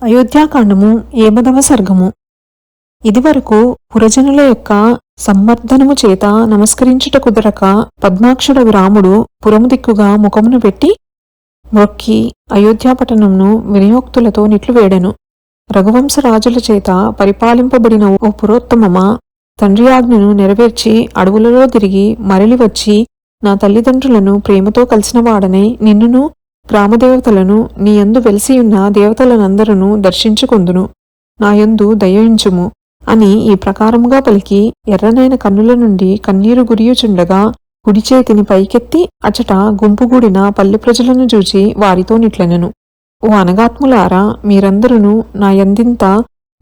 అయోధ్యాకాండము 8వ సర్గము. ఇదివరకు పురజనుల యొక్క సంవర్ధనము చేత నమస్కరించుట కుదరక పద్మాక్షుడగు రాముడు పురము దిక్కుగా ముఖమును పెట్టి మొక్కి అయోధ్యాపట్టణమును వినియోక్తులతో నిట్లు వేడెను. రఘువంశరాజుల చేత పరిపాలింపబడిన ఓ పురోత్తమమా, తండ్రి ఆజ్ఞను నెరవేర్చి అడవులలో తిరిగి మరలి వచ్చి నా తల్లిదండ్రులను ప్రేమతో కలిసిన వాడనై నిన్నును గ్రామదేవతలను నీయందు వెలిసియున్న దేవతలనందరూ దర్శించుకొందును, నాయందు దయించుము అని ఈ ప్రకారముగా పలికి ఎర్రనైన కన్నుల నుండి కన్నీరు గురియుచుండగా కుడి చేతిని పైకెత్తి అచట గుంపుగూడిన పల్లె ప్రజలను చూచి వారితో నిట్లనెను. ఓ అనగాత్ములారా, మీరందరూ నా యందింత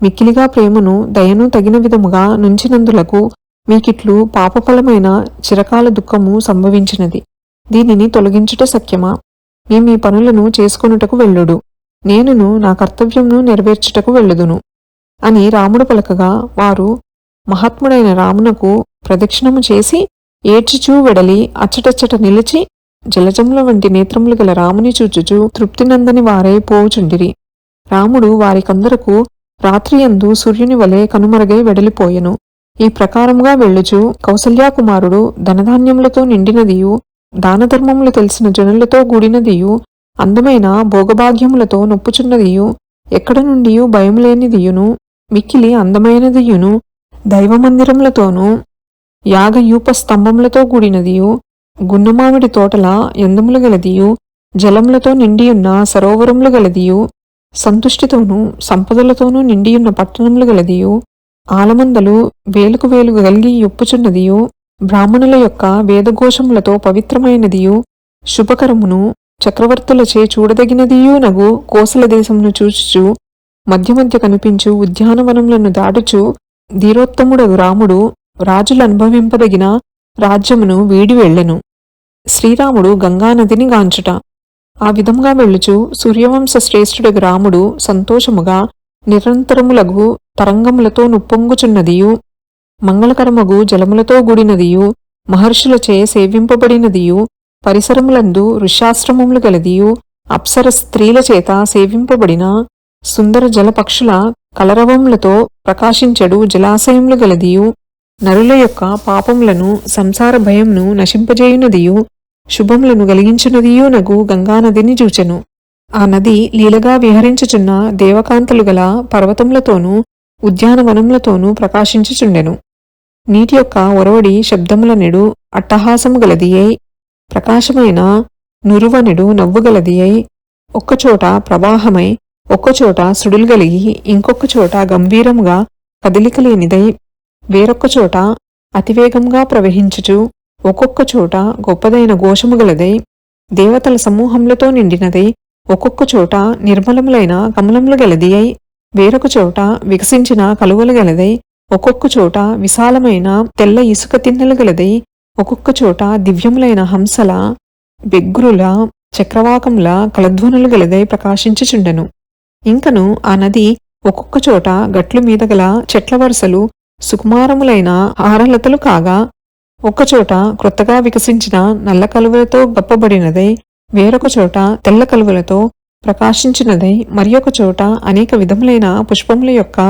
మిక్కిలిగా ప్రేమను దయను తగిన విధముగా నుంచినందులకు మీకిట్లు పాపఫలమైన చిరకాల దుఃఖము సంభవించినది. దీనిని తొలగించుట సఖ్యమా? మేమీ పనులను చేసుకొనుటకు వెళ్ళుడు, నేనును నా కర్తవ్యంను నెరవేర్చుటకు వెళ్ళుదును అని రాముడు పలకగా వారు మహాత్ముడైన రామునకు ప్రదక్షిణము చేసి ఏడ్చిచూ వెడలి అచ్చటచ్చట నిలిచి జలజముల వంటి నేత్రములు గల రాముని చూచుచూ తృప్తినందని వారై పోవుచుండిరి. రాముడు వారికందరకు రాత్రియందు సూర్యుని వలె కనుమరుగై వెడలిపోయెను. ఈ ప్రకారముగా వెళ్ళుచు కౌసల్యాకుమారుడు ధనధాన్యములతో నిండినదియు దానధర్మములు తెలిసిన జనులతో కూడినదియు అందమైన భోగభాగ్యములతో నొప్పుచున్నదియు ఎక్కడ నుండి భయములేనిదియును మిక్కిలి అందమైనదియును దైవమందిరములతోనూ యాగయూప స్తంభములతో కూడినదియు గున్నమామిడి తోటల ఎందములు గలదియు జలములతో నిండియున్న సరోవరములు గలదియు సంతుష్టితోనూ సంపదలతోనూ నిండియున్న పట్టణములు గలదియు ఆలమందలు వేలుకు వేలు గలిగి యొప్పుచున్నదియు బ్రాహ్మణుల యొక్క వేదఘోషములతో పవిత్రమైనదియు శుభకరమును చక్రవర్తులచే చూడదగినదియూ నగు కోసల దేశమును చూచుచు మధ్య మధ్య కనిపించు ఉద్యానవనములను దాటుచు ధీరోత్తముడగు రాముడు రాజులు అనుభవింపదగిన రాజ్యమును వీడి వెళ్ళెను. శ్రీరాముడు గంగానదిని గాంచుట. ఆ విధముగా వెళ్ళుచు సూర్యవంశ శ్రేష్ఠుడగు రాముడు సంతోషముగా నిరంతరములగు తరంగములతో నుప్పొంగుచున్నదియు మంగళకరమగు జలములతో కూడినదియు మహర్షులచే సేవింపబడినదియు పరిసరములందు ఋష్యాశ్రమములు గలదియు అప్సర స్త్రీల చేత సేవింపబడిన సుందర జలపక్షుల కలరవములతో ప్రకాశించడు జలాశయములు గలదియు నరుల యొక్క పాపములను సంసార భయమును నశింపజేయునదియు శుభములను కలిగించునదియు నగు గంగానదిని చూచెను. ఆ నది లీలగా విహరించుచున్న దేవకాంతలు గల పర్వతములతోనూ ఉద్యానవనములతోనూ ప్రకాశించుచుండెను. నీటి యొక్క ఒరవడి శబ్దములనెడు అట్టహాసము గలదియై ప్రకాశమైన నురువనెడు నవ్వుగలదియై ఒక్కచోట ప్రవాహమై ఒక్కచోట సుడులు గలిగి ఇంకొకచోట గంభీరముగా కదలికలేనిదై వేరొక్కచోట అతివేగంగా ప్రవహించుచు ఒక్కొక్క చోట గొప్పదైన ఘోషము గలదై దేవతల సమూహములతో నిండినదై ఒక్కొక్క చోట నిర్మలములైన కమలములు గలది అయి వేరొక చోట వికసించిన కలువలు గలదై ఒక్కొక్క చోట విశాలమైన తెల్ల ఇసుక తిన్నెలు గలదై ఒక్కొక్క చోట దివ్యములైన హంసల బెగ్గురుల చక్రవాకముల కలధ్వనులు గలదై ప్రకాశించుచుండెను. ఇంకను ఆ నది ఒక్కొక్క చోట గట్లు మీద గల చెట్ల వరుసలు సుకుమారములైన హారలతలు కాగా ఒక్కచోట క్రొత్తగా వికసించిన నల్ల కలువలతో గప్పబడినదై వేరొక చోట తెల్ల కలువలతో ప్రకాశించినదై మరియొక చోట అనేక విధములైన పుష్పముల యొక్క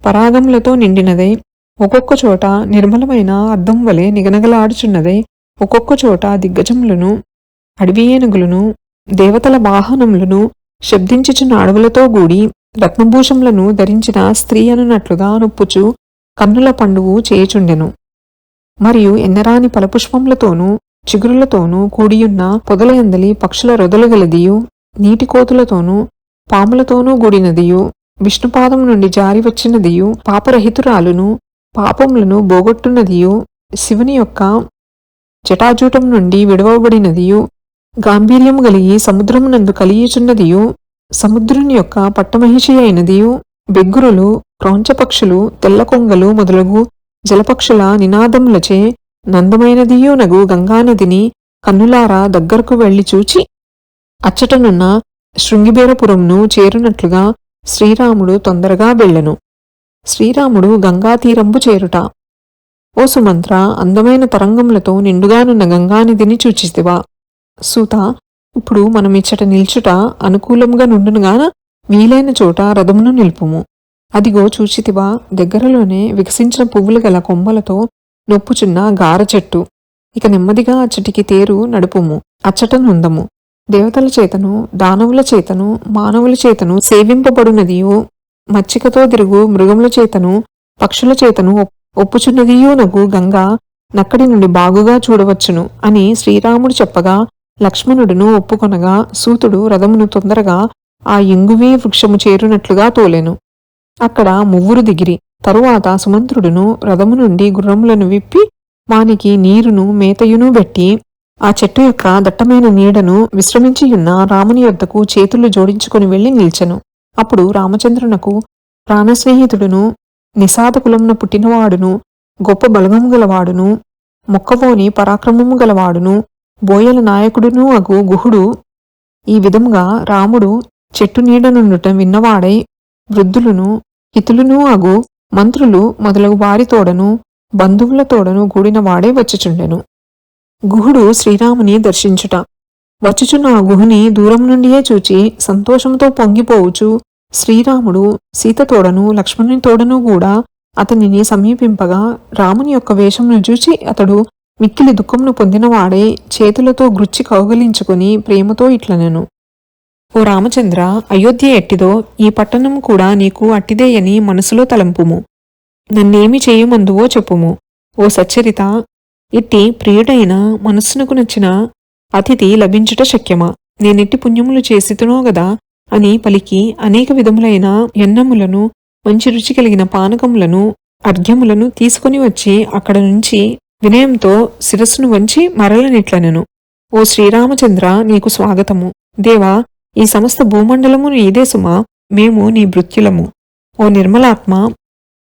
పరాగములతో నిండినదై ఒక్కొక్క చోట నిర్మలమైన అద్దం వలె నిగనగలాడుచున్నదై ఒక్కొక్క చోట దిగ్గజములను అడవి ఏనుగులను దేవతల వాహనములను శబ్దించుచున్న అడవులతో గూడి రత్నభూషములను ధరించిన స్త్రీ అనున్నట్లుగా నొప్పుచు కన్నుల పండువు చేయుచుండెను. మరియు ఎన్నరాని ఫలపుష్పములతోనూ చిగురులతోనూ కూడియున్న పొదల ఎందలి పక్షుల రొదలు గలదియు నీటి కోతులతోనూ పాములతోనూ గూడినదియు విష్ణుపాదం నుండి జారి వచ్చినదియు పాపరహితురాలును పాపములను బోగొట్టున్నదియు శివుని యొక్క జటాజూటం నుండి విడవబడినదియు గాంభీర్యము కలిగి సముద్రమునందు కలియుచున్నదియు సముద్రుని యొక్క పట్టమహిషి అయినదియు బెగ్గురులు క్రౌంచపక్షులు తెల్ల కొంగలు మొదలగు జలపక్షుల నినాదములచే నందమైనదియు నగు గంగానదిని కన్నులారా దగ్గరకు వెళ్లి చూచి అచ్చటనున్న శృంగిబేరపురంను చేరునట్లుగా శ్రీరాముడు తొందరగా వెళ్ళెను. శ్రీరాముడు గంగాతీరంబు చేరుట. ఓ సుమంత్ర, అందమైన తరంగములతో నిండుగానున్న గంగానదిని చూచితివా? సూత, ఇప్పుడు మనమిచ్చట నిల్చుట అనుకూలముగా నుండునుగాన వీలైన చోట రథమును నిలుపుము. అదిగో చూచితివా, దగ్గరలోనే వికసించిన పువ్వులు గల కొమ్మలతో నొప్పుచున్న గార చెట్టు. ఇక నెమ్మదిగా అచ్చటికి తేరు నడుపుము, అచ్చట నుందము. దేవతల చేతను, దానవుల చేతను, మానవుల చేతను సేవింపబడునదియు, మచ్చికతో తిరుగు మృగముల చేతను, పక్షుల చేతను ఒప్పుచున్నదియునగు గంగా నక్కడి నుండి బాగుగా చూడవచ్చును అని శ్రీరాముడు చెప్పగా, లక్ష్మణుడును ఒప్పుకొనగా, సూతుడు రథమును తొందరగా ఆ ఇంగువీ వృక్షము చేరునట్లుగా తోలెను. అక్కడ మువ్వురు దిగిరి. తరువాత సుమంత్రుడును రథము నుండి గుర్రములను విప్పి వానికి నీరును మేతయును బెట్టి ఆ చెట్టు యొక్క దట్టమైన నీడను విశ్రమించియున్న రాముని యొద్దకు చేతులు జోడించుకుని వెళ్లి నిల్చెను. అప్పుడు రామచంద్రునకు ప్రాణస్నేహితుడును, నిషాద కులమున పుట్టినవాడును, గొప్ప బలగము గలవాడును, మొక్కవోని పరాక్రమము గలవాడును, బోయల నాయకుడును అగు గుహుడు ఈ విధముగా రాముడు చెట్టు నీడనుండుట విన్నవాడై వృద్ధులను, హితులునూ అగు మంత్రులు మొదలగు వారితోడను, బంధువులతోడను కూడినవాడే వచ్చుచుండెను. గుహుడు శ్రీరాముని దర్శించుట. వచ్చుచున్న ఆ గుహుని దూరం నుండియే చూచి సంతోషంతో పొంగిపోవుచు శ్రీరాముడు సీతతోడను లక్ష్మణునితోడను కూడా అతనిని సమీపింపగా, రాముని యొక్క వేషమును చూచి అతడు మిక్కిలి దుఃఖమును పొందినవాడై చేతులతో గ్రుచ్చి కౌగలించుకుని ప్రేమతో ఇట్లనెను: ఓ రామచంద్ర, అయోధ్య ఎట్టిదో ఈ పట్టణం కూడా నీకు అట్టిదేయని మనసులో తలంపుము. నన్నేమి చేయుమందువో చెప్పుము. ఓ సచ్చరిత, ఇట్టి ప్రియుడైన మనస్సునకు నచ్చిన అతిథి లభించుట శక్యమా? నేనెట్టి పుణ్యములు చేసితునో గదా అని పలికి అనేక విధములైన ఎన్నములను, మంచి రుచి కలిగిన పానకములను, అర్ఘ్యములను తీసుకుని వచ్చి అక్కడ నుంచి వినయంతో శిరస్సును వంచి మరలనిట్లనెను: ఓ శ్రీరామచంద్ర, నీకు స్వాగతము. దేవా, ఈ సమస్త భూమండలము నీదే సుమా. మేము నీ భృత్యులము. ఓ నిర్మలాత్మ,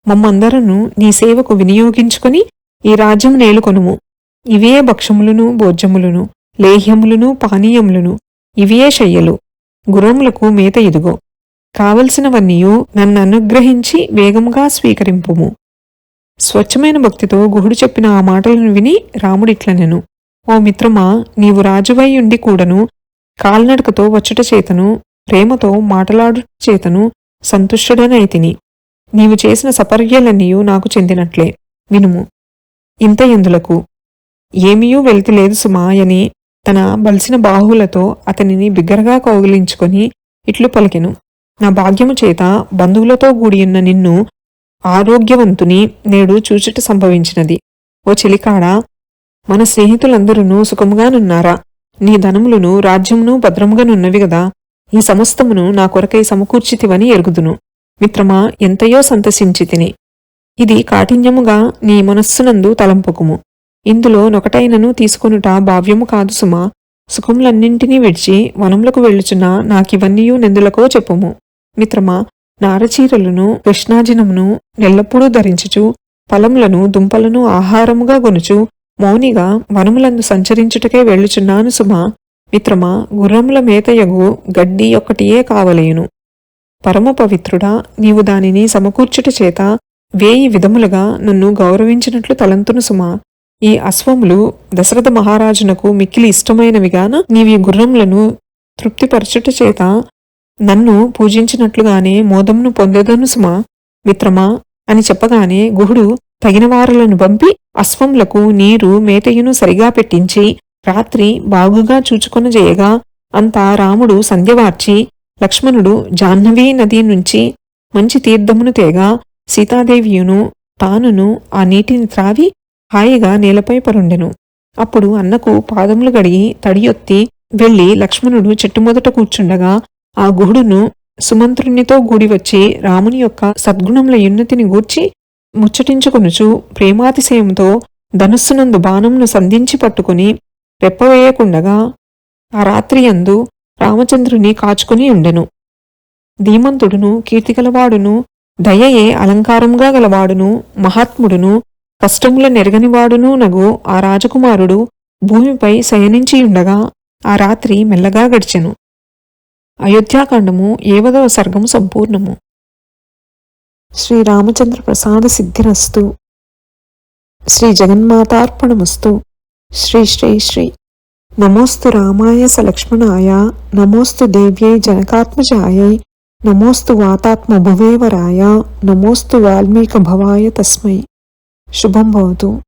మమ్మందరను నీ సేవకు వినియోగించుకొని ఈ రాజ్యం నేలుకొనుము. ఇవే భక్షములును, భోజ్యములును, లేహ్యములును, పానీయములును, ఇవియే శయ్యలు. గుర్రములకు మేత ఇదుగో. కావలసినవన్నీయు నన్ను అనుగ్రహించి వేగముగా స్వీకరింపుము. స్వచ్ఛమైన భక్తితో గుహుడు చెప్పిన ఆ మాటలను విని రాముడిట్లనెను: ఓ మిత్రమా, నీవు రాజువై ఉండి కూడను కాల్నడకతో వచ్చుట చేతను, ప్రేమతో మాటలాడుట చేతను సంతుష్టుడనైతిని. నీవు చేసిన సపర్యలన్నీయు నాకు చెందినట్లే. వినుము. ఇంత ఎందులకు ఏమీయూ వెలితిలేదు సుమాయని తన బలిసిన బాహువులతో అతనిని బిగ్గరగా కౌగిలించుకొని ఇట్లు పలికెను: నా భాగ్యము చేత బంధువులతో కూడియున్న నిన్ను ఆరోగ్యవంతుని నేడు చూచుట సంభవించినది. ఓ చెలికాడా, మన స్నేహితులందరూ సుఖముగానున్నారా? నీ ధనములను రాజ్యమును భద్రముగానున్నవి గదా. ఈ సమస్తమును నా కొరకై సమకూర్చితివని ఎరుగుదును. మిత్రమా, ఎంతయో సంతసించితిని. ఇది కాఠిన్యముగా నీ మనస్సునందు తలంపుకుము. ఇందులో నొకటైనను తీసుకొనుట భావ్యము కాదు సుమా. సుఖములన్నింటినీ విడిచి వనములకు వెళ్ళుచున్న నాకివన్నీయూ నెందులకో చెప్పుము. మిత్రమా, నారచీరలను కృష్ణాజినమును నెల్లప్పుడూ ధరించుచు ఫలములను దుంపలను ఆహారముగా గొనుచు మౌనిగా వనములందు సంచరించుటకే వెళ్ళుచున్నాను సుమా. మిత్రమా, గుర్రముల మేతయగు గడ్డి ఒక్కటియే కావలేయును. పరమ పవిత్రుడా, నీవు దానిని సమకూర్చుట చేత 1000 విధములుగా నన్ను గౌరవించినట్లు తలంతును సుమా. ఈ అశ్వములు దశరథ మహారాజునకు మిక్కిలి ఇష్టమైనవిగాన నీవి గుర్రములను తృప్తిపరచుట చేత నన్ను పూజించినట్లుగానే మోదమును పొందేదను సుమా. మిత్రమా అని చెప్పగానే గుహుడు తగిన వారులను పంపి అశ్వములకు నీరు మేతయును సరిగా పెట్టించి రాత్రి బాగుగా చూచుకొనజేయగా అంతా రాముడు సంధ్యవార్చి లక్ష్మణుడు జాహ్నవీ నది నుంచి మంచి తీర్థమును తేగా సీతాదేవియును తానును ఆ నీటిని త్రావి హాయిగా నేలపై పరుండెను. అప్పుడు అన్నకు పాదములు గడిగి తడియొత్తి వెళ్లి లక్ష్మణుడు చెట్టుమొదట కూర్చుండగా ఆ గుహుడును సుమంత్రునితో గూడి వచ్చి రాముని యొక్క సద్గుణముల ఉన్నతిని గూర్చి ముచ్చటించుకొనుచు ప్రేమాతిశయంతో ధనుస్సునందు బాణమును సంధించి పట్టుకుని రెప్పవేయకుండగా ఆ రాత్రియందు రామచంద్రుని కాచుకుని ఉండెను. ధీమంతుడును, కీర్తిగలవాడును, దయయే అలంకారముగా గలవాడును, మహాత్ముడును, కష్టముల నెరగనివాడును నగు ఆ రాజకుమారుడు భూమిపై శయనించియుండగా ఆ రాత్రి మెల్లగా గడిచెను. అయోధ్యాకాండము 7వ సర్గము సంపూర్ణము. శ్రీరామచంద్ర ప్రసాద సిద్ధిరస్తు. శ్రీ జగన్మాతార్పణమస్తు. శ్రీ శ్రీ శ్రీ. నమోస్తు రామాయ సలక్ష్మణాయ, నమోస్తు దేవ్యై జనకాత్మజాయై, నమోస్తు వాతాత్మ భువేవరాయ, నమోస్తు వాల్మీక భవాయ తస్మై. శుభం భవతు.